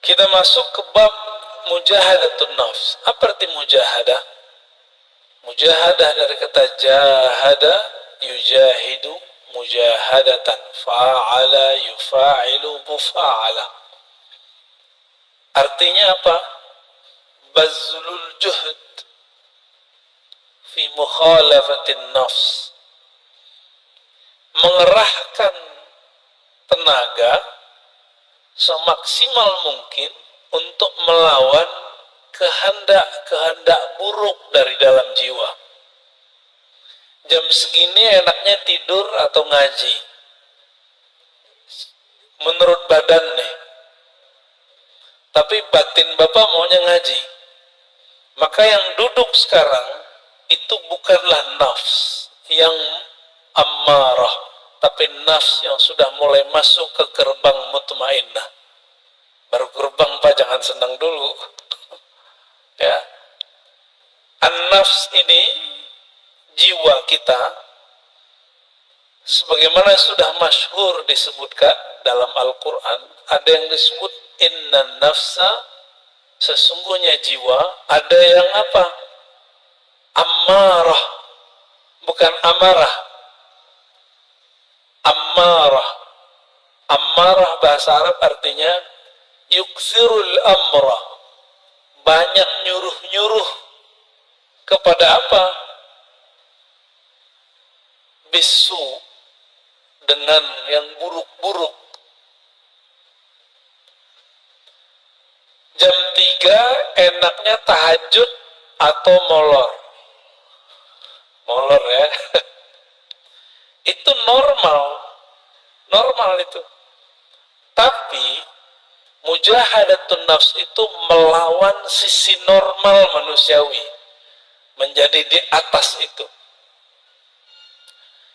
Kita masuk ke bab mujahadatun nafs. Apa arti mujahadah? Mujahadah dari kata jahada, yujahidu, mujahadatan, fa'ala, yufa'ilu, mufa'ala. Artinya apa? Bazlul juhd fi mukhalafatin nafs. Mengerahkan tenaga semaksimal mungkin untuk melawan kehendak-kehendak buruk dari dalam jiwa. Jam segini enaknya tidur atau ngaji. Menurut badan nih. Tapi batin Bapak maunya ngaji. Maka yang duduk sekarang itu bukanlah nafs yang ammarah, tapi nafs yang sudah mulai masuk ke gerbang mutmainnah. Baru gerbang Pak, jangan senang dulu. Ya. An-nafs ini jiwa kita, sebagaimana sudah masyhur disebutkan dalam Al-Quran, ada yang disebut inna nafsa, sesungguhnya jiwa, ada yang apa? Ammarah, bukan amarah. Ammarah. Ammarah bahasa Arab artinya yuksirul amra, banyak nyuruh-nyuruh kepada apa? Bisu, dengan yang buruk-buruk. Jam 3 enaknya tahajud atau molor. Molor ya. Itu normal. Normal itu. Tapi mujahadatun nafs itu melawan sisi normal manusiawi. Menjadi di atas itu.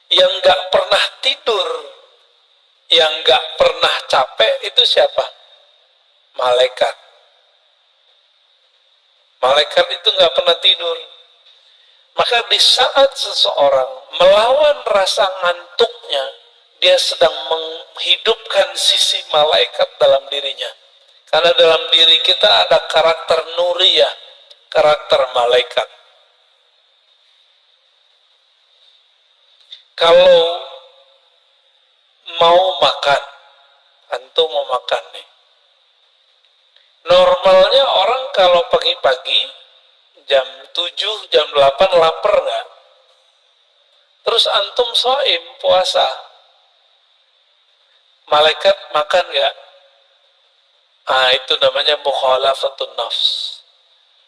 Yang gak pernah tidur, yang gak pernah capek itu siapa? Malaikat. Malaikat itu gak pernah tidur. Maka di saat seseorang melawan rasa ngantuknya, dia sedang menghidupkan sisi malaikat dalam dirinya. Karena dalam diri kita ada karakter nuriyah, karakter malaikat. Kalau mau makan, antum mau makan nih. Normalnya orang kalau pagi-pagi jam 7, jam 8 lapar nggak? Terus antum shaim, puasa. Malaikat makan nggak? Ah, itu namanya mukhalafatun nafs.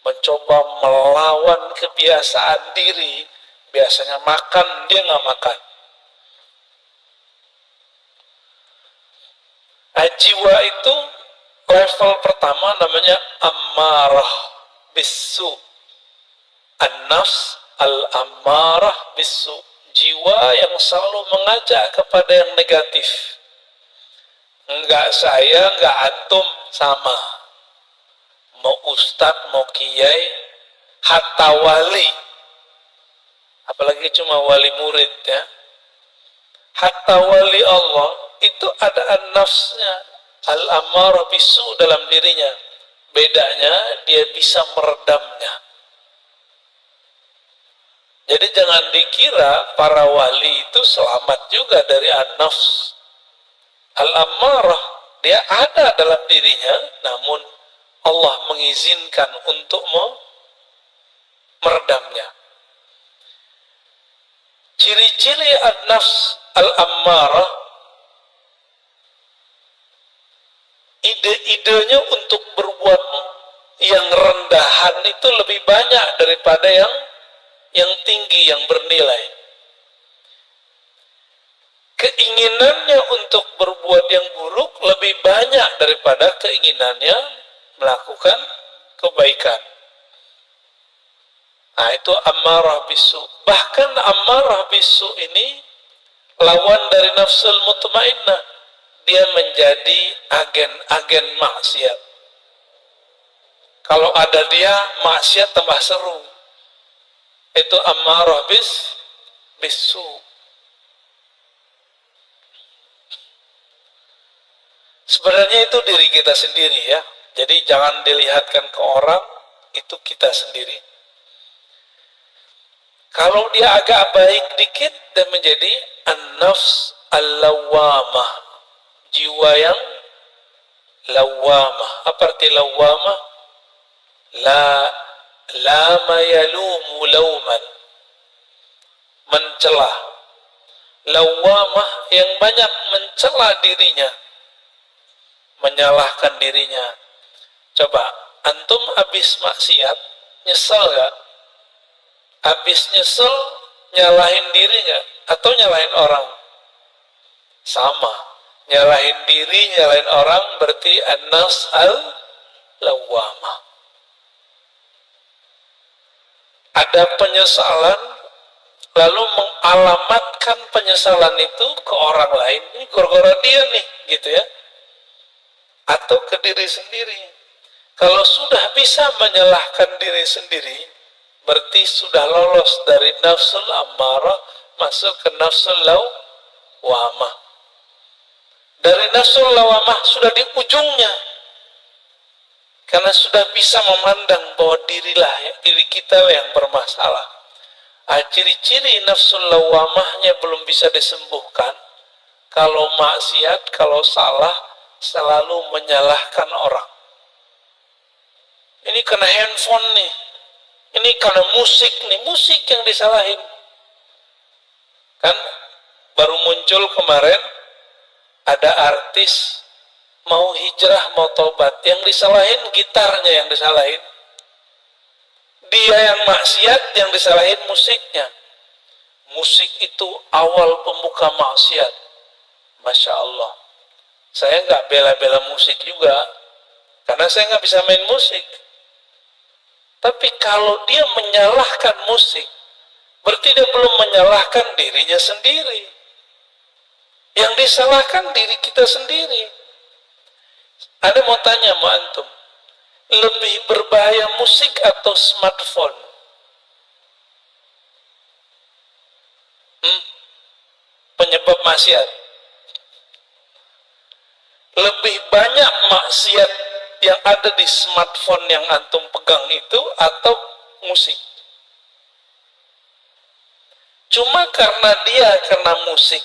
Mencoba melawan kebiasaan diri. Biasanya makan, dia nggak makan. Jiwa itu level pertama namanya ammarah bisu. An-nafs al-ammarah bisu. Jiwa yang selalu mengajak kepada yang negatif. Enggak saya, enggak antum, sama. Mau ustadz, mau kiai, hatta wali. Apalagi cuma wali murid ya. Hatta wali Allah itu ada an-nafsnya al-ammarah bisu dalam dirinya. Bedanya dia bisa meredamnya. Jadi jangan dikira para wali itu selamat juga dari an-nafs al-ammarah. Dia ada dalam dirinya, namun Allah mengizinkan untuk meredamnya. Ciri-ciri an-nafs al-ammarah, ide-idenya untuk berbuat yang rendahan itu lebih banyak daripada yang tinggi, yang bernilai. Keinginannya untuk berbuat yang buruk lebih banyak daripada keinginannya melakukan kebaikan. Nah, itu ammarah bisu. Bahkan ammarah bisu ini lawan dari nafsul mutmainnah. Dia menjadi agen-agen maksiat. Kalau ada dia, maksiat tambah seru. Itu ammarah bisu. Sebenarnya itu diri kita sendiri ya. Jadi jangan dilihatkan ke orang, itu kita sendiri. Kalau dia agak baik dikit dan menjadi an-nafs al-lawwamah, jiwa yang lawwamah. Apa arti lawwamah? Lama yalumu lauman, mencela. Lawwamah yang banyak mencela dirinya, menyalahkan dirinya. Coba, antum habis maksiat, nyesel gak? Habis nyesel, nyalahin diri gak? Atau nyalahin orang? Sama. Nyalahin diri, nyalahin orang berarti an-nafs al-lawwamah. Ada penyesalan, lalu mengalamatkan penyesalan itu ke orang lain. Ini gara-gara dia nih, gitu ya. Atau ke diri sendiri. Kalau sudah bisa menyalahkan diri sendiri, berarti sudah lolos dari nafsul ammarah masuk ke nafsul lawwamah. Dari nafsul lawwamah sudah di ujungnya, karena sudah bisa memandang bahwa diri kita yang bermasalah. Ciri-ciri nafsul lawwamahnya belum bisa disembuhkan. Kalau maksiat, kalau salah, selalu menyalahkan orang. Ini karena handphone nih, ini karena musik nih, musik yang disalahin. Kan baru muncul kemarin, ada artis mau hijrah, mau tobat, yang disalahin gitarnya, yang disalahin. Dia yang maksiat, yang disalahin musiknya. Musik itu awal pembuka maksiat. Masya Allah. Saya nggak bela-bela musik juga, karena saya nggak bisa main musik. Tapi kalau dia menyalahkan musik, berarti dia belum menyalahkan dirinya sendiri. Yang disalahkan diri kita sendiri. Ada mau tanya sama antum, lebih berbahaya musik atau smartphone? Penyebab maksiat. Lebih banyak maksiat yang ada di smartphone yang antum pegang itu atau musik? Cuma karena musik,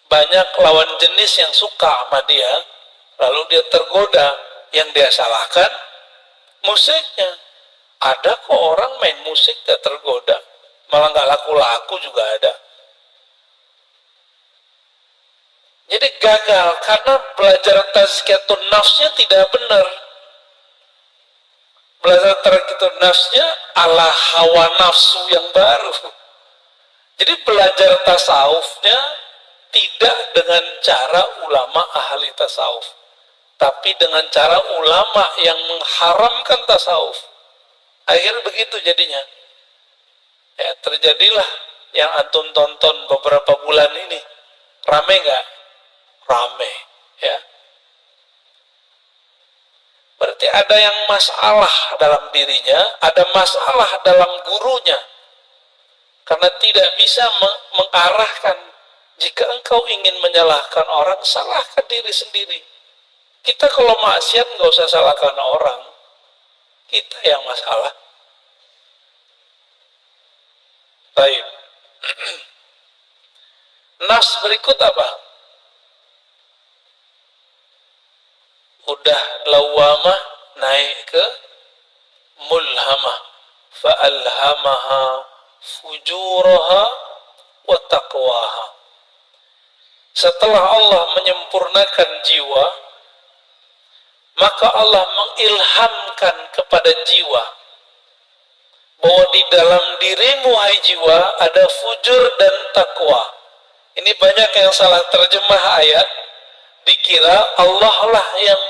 banyak lawan jenis yang suka sama dia, lalu dia tergoda. Yang dia salahkan musiknya. Ada kok orang main musik gak tergoda, malah gak laku-laku juga ada. Jadi gagal karena belajar tazkiyatun nafsnya tidak benar. Belajar tazkiyatun nafsnya ala hawa nafsu yang baru. Jadi belajar tasawufnya tidak dengan cara ulama ahli tasawuf, tapi dengan cara ulama yang mengharamkan tasawuf. Akhirnya begitu jadinya. Ya, terjadilah yang antum tonton beberapa bulan ini. Rame nggak? Rame, ya. Berarti ada yang masalah dalam dirinya, ada masalah dalam gurunya. Karena tidak bisa mengarahkan. Jika engkau ingin menyalahkan orang, salahkan diri sendiri. Kita kalau maksiat nggak usah salahkan orang, kita yang masalah. Baik. Nafs berikut apa? Udah lawamah, naik ke mulhamah. Fa'alhamaha fujuraha wa taqwaha. Setelah Allah menyempurnakan jiwa, maka Allah mengilhamkan kepada jiwa bahwa di dalam dirimu, hai jiwa, ada fujur dan takwa. Ini banyak yang salah terjemah ayat, dikira Allah lah yang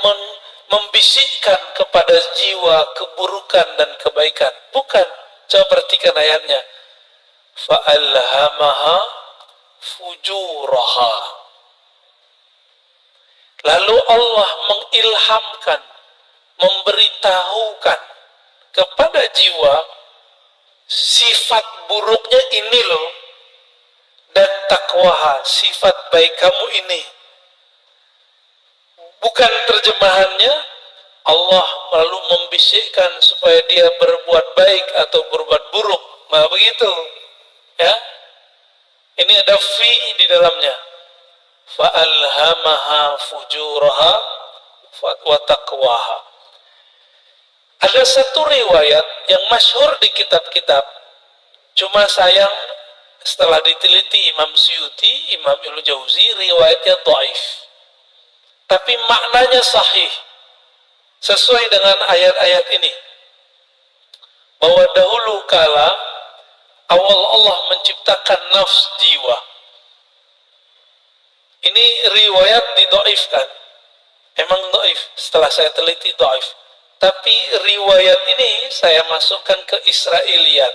membisikkan kepada jiwa keburukan dan kebaikan. Bukan. Coba perhatikan ayatnya. Fa'alhamaha fujuraha. Lalu Allah mengilhamkan, memberitahukan kepada jiwa sifat buruknya ini loh, dan takwaha, sifat baik kamu ini. Bukan terjemahannya Allah lalu membisikkan supaya dia berbuat baik atau berbuat buruk. Nah, begitu. Ya. Ini ada fi di dalamnya. Fa'alhamaha fujuraha wa taqwaha. Ada satu riwayat yang masyhur di kitab-kitab, cuma sayang setelah diteliti Imam Suyuti, Imam Ibnu Jauzi, riwayatnya dhaif. Tapi maknanya sahih. Sesuai dengan ayat-ayat ini. Bahwa dahulu kala awal Allah menciptakan nafs jiwa. Ini riwayat didhaifkan. Emang dhaif, setelah saya teliti dhaif. Tapi riwayat ini saya masukkan ke Israiliyat.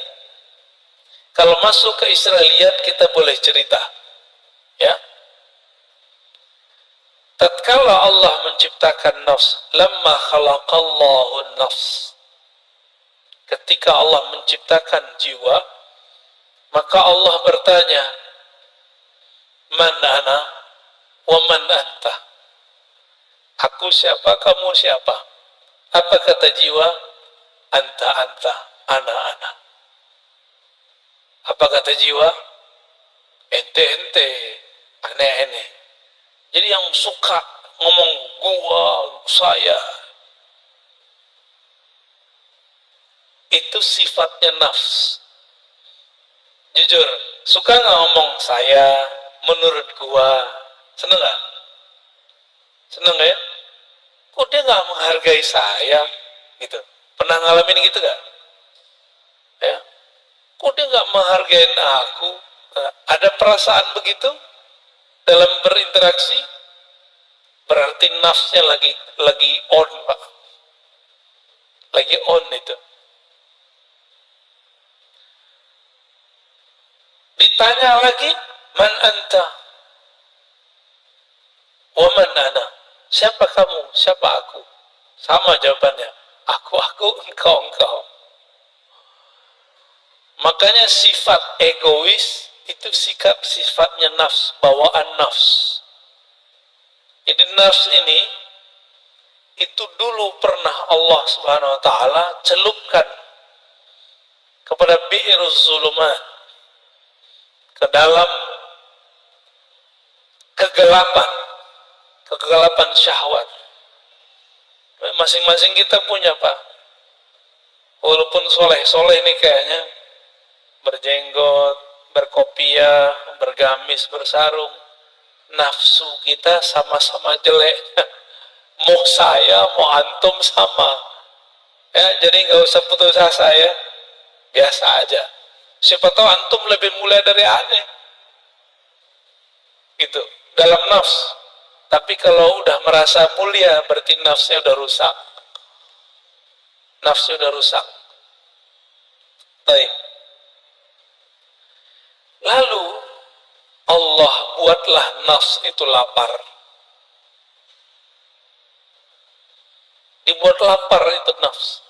Kalau masuk ke Israiliyat kita boleh cerita. Ya. Tatkala Allah menciptakan nafs, lamma khalaqallahu nafs. Ketika Allah menciptakan jiwa, maka Allah bertanya, "Man ana wa man anta?" Aku siapa, kamu siapa? Apa kata jiwa? Anta, anta, ana, ana. Apa kata jiwa? Ente, ente, ane, ane. Jadi yang suka ngomong gua, saya, itu sifatnya nafs. Jujur, suka nggak ngomong saya, menurut gua? Seneng nggak? Seneng ya? Kok dia nggak menghargai saya? Gitu. Pernah ngalamin gitu nggak? Ya. Kok dia nggak menghargai aku? Ada perasaan begitu dalam berinteraksi? Berarti nafsnya lagi on, Pak. Lagi on itu. Ditanya lagi, man anta? Wa man ana? Siapa kamu? Siapa aku? Sama jawabannya. Aku, engkau, engkau. Makanya sifat egois itu sifatnya nafs, bawaan nafs. Jadi nafs ini itu dulu pernah Allah Subhanahu wa taala celupkan kepada bi'iruz zulumat, ke dalam kegelapan syahwat. Masing-masing kita punya, Pak. Walaupun soleh ini kayaknya berjenggot, berkopiah, bergamis, bersarung, nafsu kita sama-sama jelek. Mau saya, mau antum sama. Ya, jadi nggak usah putus asa ya. Biasa aja. Siapa tahu antum lebih mulia dari aneh. Gitu. Dalam nafs. Tapi kalau udah merasa mulia, berarti nafsnya udah rusak. Nafsnya udah rusak. Baik. Lalu Allah buatlah nafs itu lapar. Dibuat lapar itu nafs.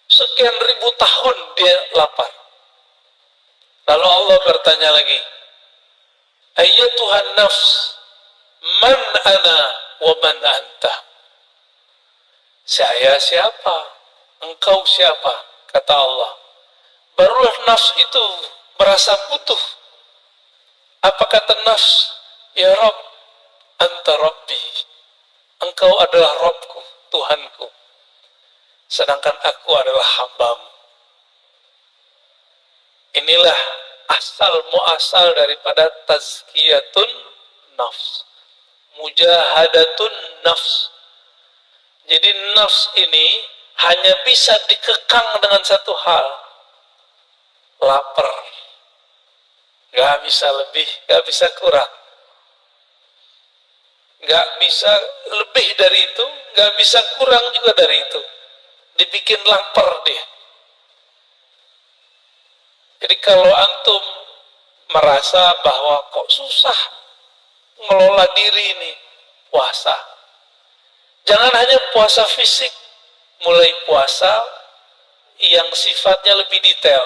Sekian ribu tahun dia lapar. Lalu Allah bertanya lagi, Ayyatuhan nafs, man ana wa man anta? Saya siapa? Engkau siapa? Kata Allah. Barulah nafs itu merasa butuh. Apa kata nafs? Ya Rabb, anta Rabbi. Engkau adalah Rabbku, Tuhanku. Sedangkan aku adalah hambamu. Inilah muasal daripada tazkiyatun nafs. Mujahadatun nafs. Jadi nafs ini hanya bisa dikekang dengan satu hal. Lapar. Gak bisa lebih, gak bisa kurang. Gak bisa lebih dari itu, gak bisa kurang juga dari itu. Dibikin lapar dia. Jadi kalau antum merasa bahwa kok susah ngelola diri ini, puasa. Jangan hanya puasa fisik, mulai puasa yang sifatnya lebih detail.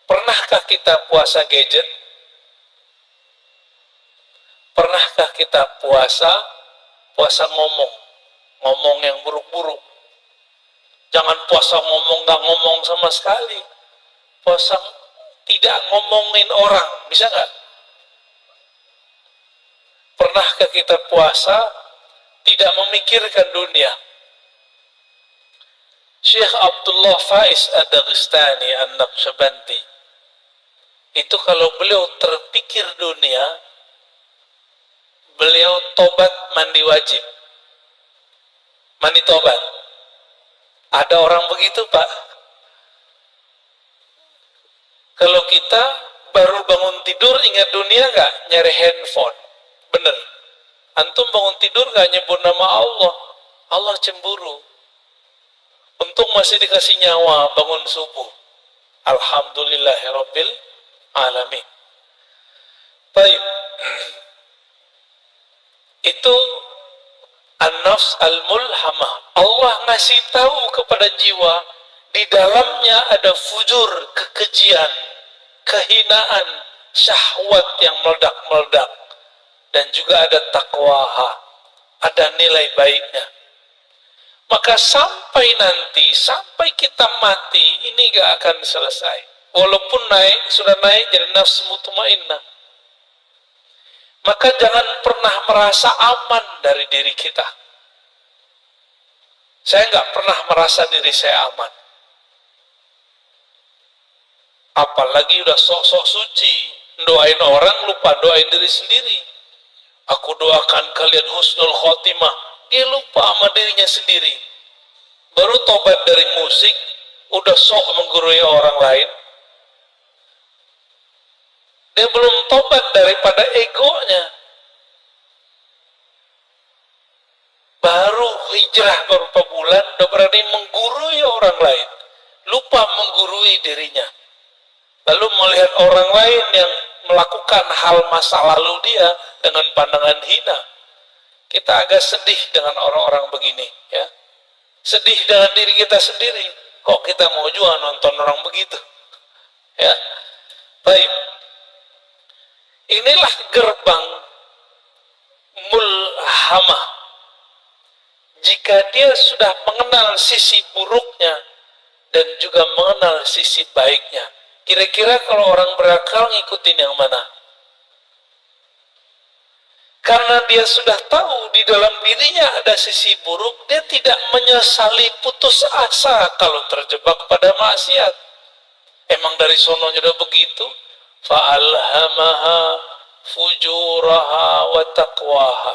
Pernahkah kita puasa gadget? Pernahkah kita puasa puasa ngomong yang buruk-buruk. Jangan puasa ngomong nggak ngomong sama sekali. Puasa tidak ngomongin orang, bisa nggak? Pernahkah kita puasa tidak memikirkan dunia? Syekh Abdullah Faiz Ad-Dagestani An-Naqsyabandi itu kalau beliau terpikir dunia, beliau tobat mandi wajib. Mandi tobat. Ada orang begitu, Pak? Kalau kita baru bangun tidur ingat dunia nggak? Nyari handphone. Bener. Antum bangun tidur nggak nyebut nama Allah? Allah cemburu. Untung masih dikasih nyawa bangun subuh. Alhamdulillahirabbil alamin. Baik. Itu an-nafs al-mulhamah. Allah ngasih tahu kepada jiwa di dalamnya ada fujur, kekejian, kehinaan, syahwat yang meledak-meledak, dan juga ada taqwaha, ada nilai baiknya. Maka sampai nanti, sampai kita mati, ini gak akan selesai. Walaupun naik, sudah naik jadi nafsu mutmainnah. Maka jangan pernah merasa aman dari diri kita. Saya nggak pernah merasa diri saya aman. Apalagi udah sok-sok suci, doain orang lupa doain diri sendiri. Aku doakan kalian husnul khotimah, dia lupa sama dirinya sendiri. Baru tobat dari musik, udah sok menggurui orang lain. Dia belum tobat daripada egonya. Baru hijrah beberapa bulan, udah berani menggurui orang lain. Lupa menggurui dirinya. Lalu melihat orang lain yang melakukan hal masa lalu dia dengan pandangan hina. Kita agak sedih dengan orang-orang begini. Ya. Sedih dengan diri kita sendiri. Kok kita mau juga nonton orang begitu? Ya. Baik. Inilah gerbang mulhamah. Jika dia sudah mengenal sisi buruknya dan juga mengenal sisi baiknya, kira-kira kalau orang berakal ngikutin yang mana? Karena dia sudah tahu di dalam dirinya ada sisi buruk, dia tidak menyesali putus asa kalau terjebak pada maksiat. Emang dari sononya udah begitu? Fa'alhamaha fujuraha wa taqwaha.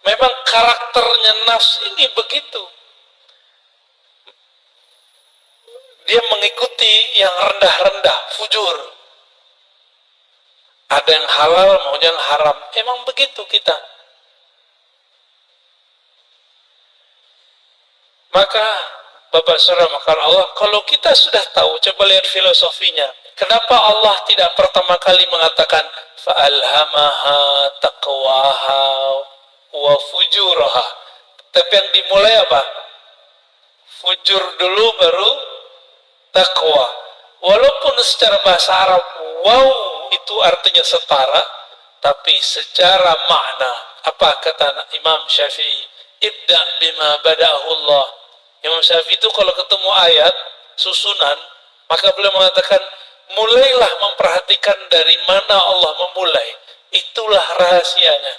Memang karakternya nafs ini begitu. Dia mengikuti yang rendah-rendah, fujur. Ada yang halal, maunya yang haram. Emang begitu kita. Maka, Bapak Saudara, maka Allah, kalau kita sudah tahu, coba lihat filosofinya. Kenapa Allah tidak pertama kali mengatakan fa'alhamaha taqwaha wa fujuraha? Tapi yang dimulai apa? Fujur dulu baru taqwa. Walaupun secara bahasa Arab wow itu artinya setara, tapi secara makna apa kata Imam Syafi'i? Ibda bima bada'ahu Allah. Imam Syafi'i itu kalau ketemu ayat susunan, maka beliau mengatakan mulailah memperhatikan dari mana Allah memulai. Itulah rahasianya.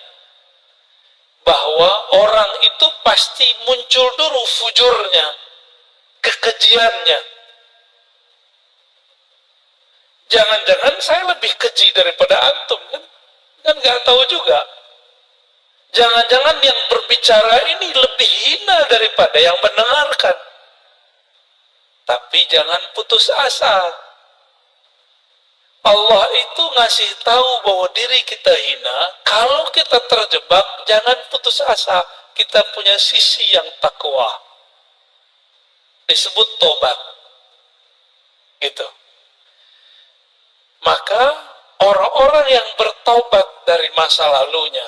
Bahwa orang itu pasti muncul dulu fujurnya, kekejiannya. Jangan-jangan saya lebih keji daripada antum, kan? Kan nggak tahu juga. Jangan-jangan yang berbicara ini lebih hina daripada yang mendengarkan. Tapi jangan putus asa. Allah itu ngasih tahu bahwa diri kita hina. Kalau kita terjebak, jangan putus asa. Kita punya sisi yang takwa. Disebut tobat. Gitu. Maka orang-orang yang bertobat dari masa lalunya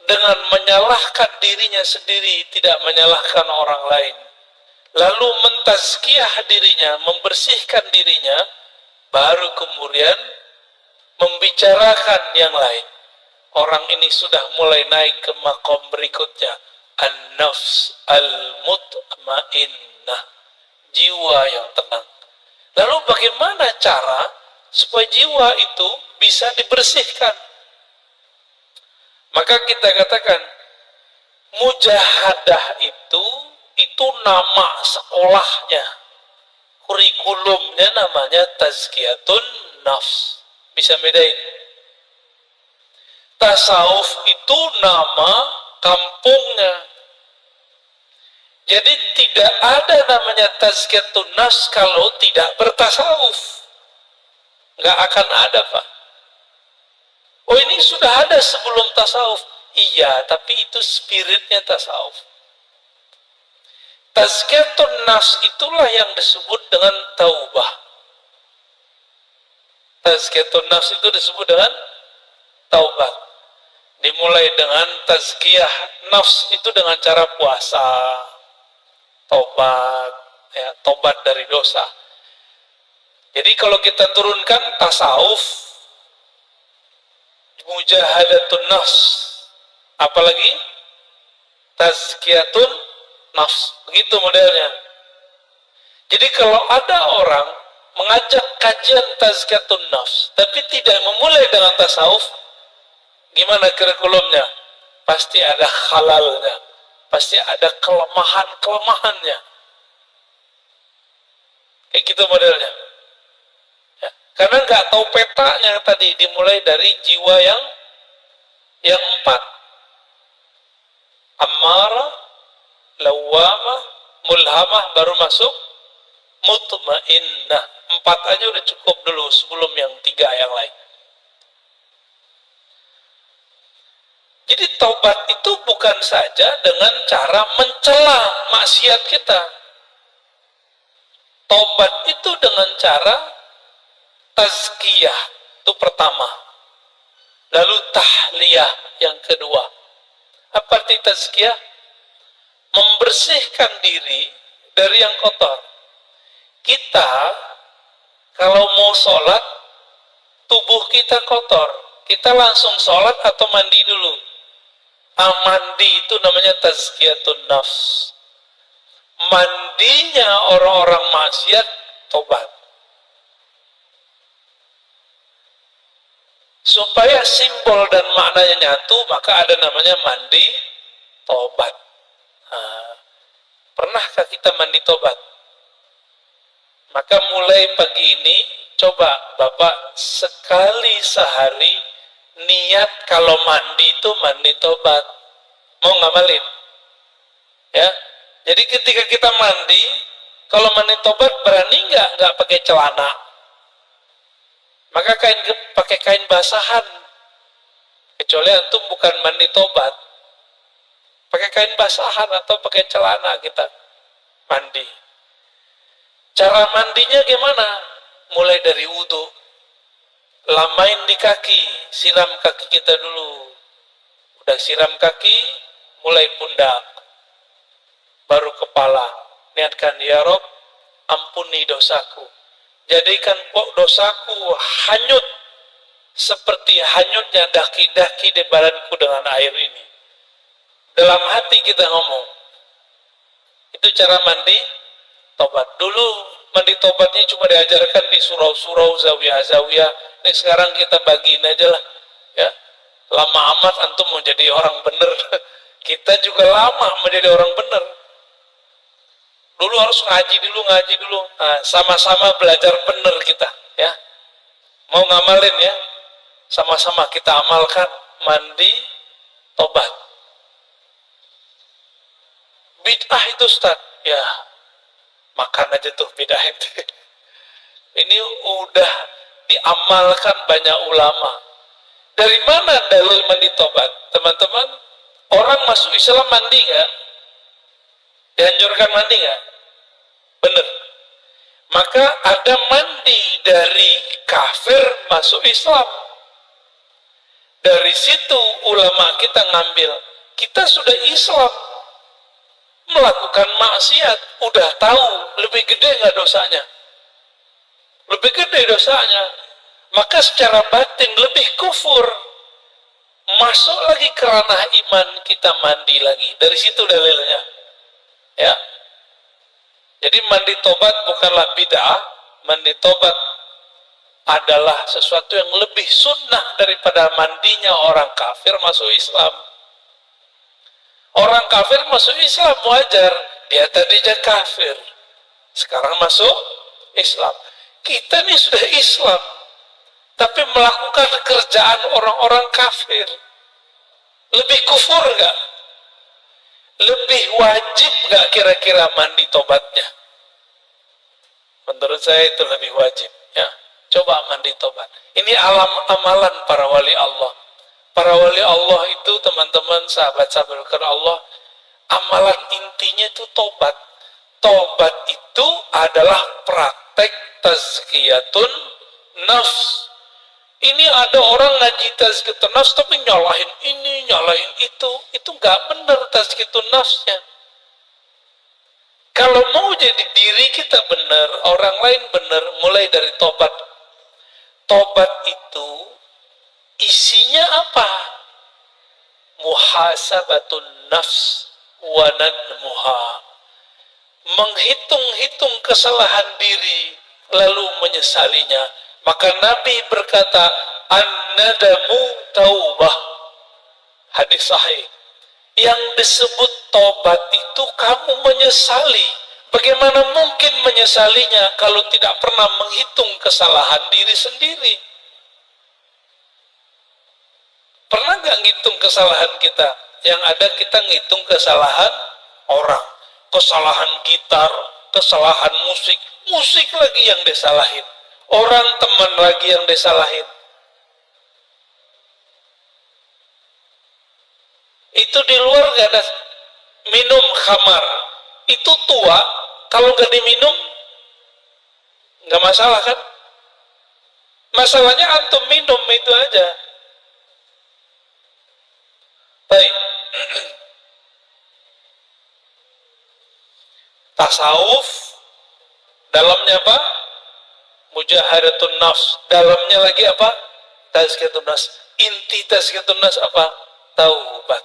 dengan menyalahkan dirinya sendiri, tidak menyalahkan orang lain, lalu mentazkiyah dirinya, membersihkan dirinya, baru kemudian membicarakan yang lain. orang ini sudah mulai naik ke makom berikutnya, an-nafs al-mutmainnah, jiwa yang tenang. Lalu bagaimana cara supaya jiwa itu bisa dibersihkan? Maka kita katakan mujahadah itu nama sekolahnya, kurikulumnya namanya tazkiyatun nafs. Bisa bedain? Tasawuf itu nama kampungnya. Jadi tidak ada namanya tazkiyatun nafs kalau tidak bertasawuf. Nggak akan ada, Pak. Oh, ini sudah ada sebelum tasawuf. Iya, tapi itu spiritnya tasawuf. Tazkiyatun nafs itulah yang disebut dengan taubah. Tazkiyatun nafs itu disebut dengan taubat. Dimulai dengan tazkiyah nafs itu dengan cara puasa, tobat, ya, tobat dari dosa. Jadi kalau kita turunkan tasawuf, mujahadatun nafs, apalagi tazkiyatun nafs, begitu modelnya. Jadi kalau ada orang mengajak kajian tazkiyatun nafs tapi tidak memulai dengan tasawuf, gimana kurikulumnya? Pasti ada halalnya, pasti ada kelemahannya. Kayak gitu modelnya. Ya, karena nggak tahu petanya tadi, dimulai dari jiwa yang 4. Ammarah, lawamah, mulhamah, baru masuk mutmainnah. 4 aja udah cukup dulu sebelum yang 3 yang lain. Jadi taubat itu bukan saja dengan cara mencela maksiat kita. Taubat itu dengan cara tazkiyah, itu pertama. Lalu tahliyah yang kedua. Apa arti tazkiyah? Membersihkan diri dari yang kotor. Kita kalau mau sholat, tubuh kita kotor, kita langsung sholat atau mandi dulu? Mandi itu namanya tazkiyatun nafs. Mandinya orang-orang maksiat tobat. Supaya simbol dan maknanya nyatu, maka ada namanya mandi tobat. Nah, pernahkah kita mandi tobat? Maka mulai pagi ini, coba Bapak sekali sehari niat kalau mandi itu mandi tobat. Mau ngamalin? Ya. Jadi ketika kita mandi, kalau mandi tobat berani nggak pakai celana? Maka pakai kain basahan. Kecuali antum bukan mandi tobat. Pakai kain basahan atau pakai celana kita mandi. Cara mandinya gimana? Mulai dari wudhu. Lamain di kaki, siram kaki kita dulu. Udah siram kaki, mulai pundak. Baru kepala. Niatkan, ya Rob, ampuni dosaku. Jadikan dosaku hanyut seperti hanyutnya daki-daki di badanku dengan air ini. Dalam hati kita ngomong. Itu cara mandi tobat. Dulu mandi tobatnya cuma diajarkan di surau-surau, zawiyah-zawiyah. Ini sekarang kita bagiin aja lah. Ya. Lama amat antum mau jadi orang bener. Kita juga lama menjadi orang bener. Dulu harus ngaji dulu. Nah, sama-sama belajar bener kita. Ya. Mau ngamalin ya. Sama-sama kita amalkan mandi tobat. Bid'ah itu Ustaz. Ya. Makan aja tuh bid'ah itu. Ini udah diamalkan banyak ulama. Dari mana dalil mandi tobat? Teman-teman, orang masuk Islam mandi nggak? Dianjurkan mandi nggak? Bener. Maka ada mandi dari kafir masuk Islam. Dari situ ulama kita ngambil. Kita sudah Islam. Melakukan maksiat, udah tahu lebih gede nggak dosanya? Lebih gede dosanya. Maka secara batin lebih kufur. masuk lagi ke ranah iman, kita mandi lagi. Dari situ dalilnya. Ya. Jadi mandi tobat bukanlah bid'ah, mandi tobat adalah sesuatu yang lebih sunnah daripada mandinya orang kafir masuk Islam. Orang kafir masuk Islam wajar, dia tadinya kafir, sekarang masuk Islam. Kita ini sudah Islam, tapi melakukan kerjaan orang-orang kafir. Lebih kufur gak? Lebih wajib gak kira-kira mandi tobatnya? Menurut saya itu lebih wajib. Ya, coba mandi tobat. Ini amalan para wali Allah. Para wali Allah itu, teman-teman, sahabat-sahabat Allah, amalan intinya itu tobat. Tobat itu adalah praktek tazkiyatun nafs. Ini ada orang ngaji tazkiyatun nafs tapi nyalahin ini, nyalahin itu nggak benar tazkiyatun nafsnya. Kalau mau jadi diri kita benar, orang lain benar, mulai dari tobat. Tobat itu isinya apa? Muhasabatun nafs wa nadmuha. Menghitung-hitung kesalahan diri lalu menyesalinya. Maka Nabi berkata, an-nadamu taubah. Hadis sahih. Yang disebut tobat itu kamu menyesali. Bagaimana mungkin menyesalinya kalau tidak pernah menghitung kesalahan diri sendiri? Pernah nggak ngitung kesalahan kita? Yang ada kita ngitung kesalahan orang. Kesalahan gitar, kesalahan musik. Musik lagi yang disalahin. Orang teman lagi yang disalahin. Itu di luar gak ada minum khamar. Itu tua, kalau gak diminum gak masalah kan? Masalahnya antum minum itu aja. Baik. Tasawuf dalamnya apa? Mujahadatun nafs. Dalamnya lagi apa? Tazkiyatun nafs. Inti tazkiyatun nafs apa? Taubat.